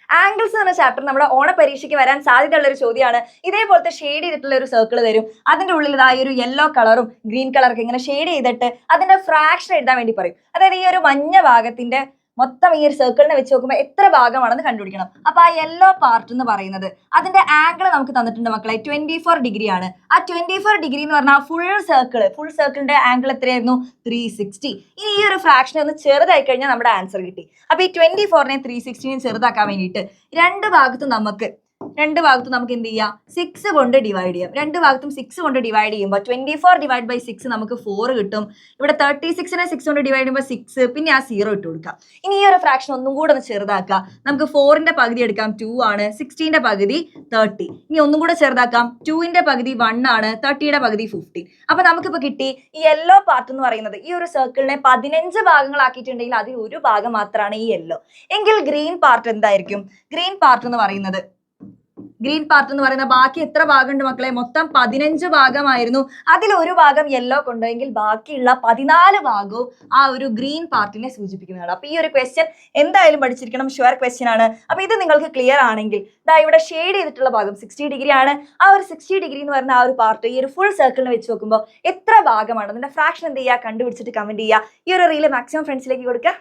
Angles എന്ന chapter നമ്മുടെ ഓണ പരീക്ഷയ്ക്ക് വരാൻ സാധ്യതയുള്ള ഒരു ചോദ്യമാണ്. ഇതേപോലത്തെ ഷെയ്ഡ് ചെയ്തിട്ടുള്ള ഒരു സർക്കിൾ തരും. അതിന്റെ ഉള്ളിൽ ഇതായ ഒരു യെല്ലോ കളറും ഗ്രീൻ കളറൊക്കെ ഇങ്ങനെ ഷെയ്ഡ് ചെയ്തിട്ട് അതിന്റെ ഫ്രാക്ഷൻ എഴുതാൻ വേണ്ടി പറയും. അതായത് ഈ ഒരു മഞ്ഞ ഭാഗത്തിന്റെ മൊത്തം ഈ ഒരു സർക്കിളിനെ വെച്ച് നോക്കുമ്പോൾ എത്ര ഭാഗമാണെന്ന് കണ്ടുപിടിക്കണം. അപ്പൊ ആ യെല്ലോ പാർട്ട് എന്ന് പറയുന്നത് അതിന്റെ ആംഗിൾ നമുക്ക് തന്നിട്ടുണ്ട് മക്കളെ, 24 ഡിഗ്രി ആണ്. ആ 24 ഡിഗ്രി എന്ന് പറഞ്ഞാൽ ഫുൾ സർക്കിളിന്റെ ആംഗിൾ എത്രയായിരുന്നു? 360. ഇനി ഈ ഒരു ഫ്രാക്ഷൻ ഒന്ന് ചെറുതായി കഴിഞ്ഞാൽ നമ്മുടെ ആൻസർ കിട്ടി. അപ്പൊ ഈ 24നെ 360നെയും ചെറുതാക്കാൻ വേണ്ടിയിട്ട് രണ്ട് ഭാഗത്തും നമുക്ക് എന്ത് ചെയ്യാം? 6 കൊണ്ട് ഡിവൈഡ് ചെയ്യാം. രണ്ട് ഭാഗത്തും 6 കൊണ്ട് ഡിവൈഡ് ചെയ്യുമ്പോൾ 24 ഡിവൈഡ് ബൈ 6 നമുക്ക് 4 കിട്ടും. ഇവിടെ 36നെ 6 കൊണ്ട് ഡിവൈഡ് ചെയ്യുമ്പോൾ 6, പിന്നെ ആ 0 ഇട്ട് കൊടുക്കാം. ഇനി ഈ ഒരു ഫ്രാക്ഷൻ ഒന്നും കൂടെ ഒന്ന് ചെറുതാക്കാം. നമുക്ക് 4ന്റെ പകുതി എടുക്കാം, 2 ആണ്. 16ന്റെ പകുതി 30. ഇനി ഒന്നും കൂടെ ചെറുതാക്കാം. 2ന്റെ പകുതി 1 ആണ്. 30യുടെ പകുതി 15. അപ്പൊ നമുക്കിപ്പോ കിട്ടി ഈ യെല്ലോ പാർട്ട് എന്ന് പറയുന്നത്. ഈ ഒരു സർക്കിളിനെ 15 ഭാഗങ്ങളാക്കിയിട്ടുണ്ടെങ്കിൽ അതിൽ ഒരു ഭാഗം മാത്രമാണ് ഈ യെല്ലോ. എങ്കിൽ ഗ്രീൻ പാർട്ട് എന്തായിരിക്കും? ഗ്രീൻ പാർട്ട് എന്ന് പറയുന്ന ബാക്കി എത്ര ഭാഗമുണ്ട് മക്കളെ? മൊത്തം 15 ഭാഗമായിരുന്നു. അതിൽ ഒരു ഭാഗം യെല്ലോ കൊണ്ടുപോയെങ്കിൽ ബാക്കിയുള്ള 14 ഭാഗവും ആ ഒരു ഗ്രീൻ പാർട്ടിനെ സൂചിപ്പിക്കുന്നതാണ്. അപ്പൊ ഈ ഒരു ക്വസ്റ്റ്യൻ എന്തായാലും പഠിച്ചിരിക്കണം, ഷുവർ ക്വസ്റ്റ്യൻ ആണ്. അപ്പൊ ഇത് നിങ്ങൾക്ക് ക്ലിയർ ആണെങ്കിൽ ദാ ഇവിടെ ഷെയ്ഡ് ചെയ്തിട്ടുള്ള ഭാഗം 60 ഡിഗ്രി ആണ്. ആ ഒരു 60 ഡിഗ്രി എന്ന് പറയുന്ന ആ ഒരു പാർട്ട് ഈ ഒരു ഫുൾ സർക്കിളിനെ വെച്ച് നോക്കുമ്പോൾ എത്ര ഭാഗമാണ്? അതിന്റെ ഫ്രാക്ഷൻ എന്ത് ചെയ്യുക? കണ്ടുപിടിച്ചിട്ട് കമന്റ് ചെയ്യുക. ഈ ഒരു റീല് മാക്സിമം ഫ്രണ്ട്സിലേക്ക് കൊടുക്കുക.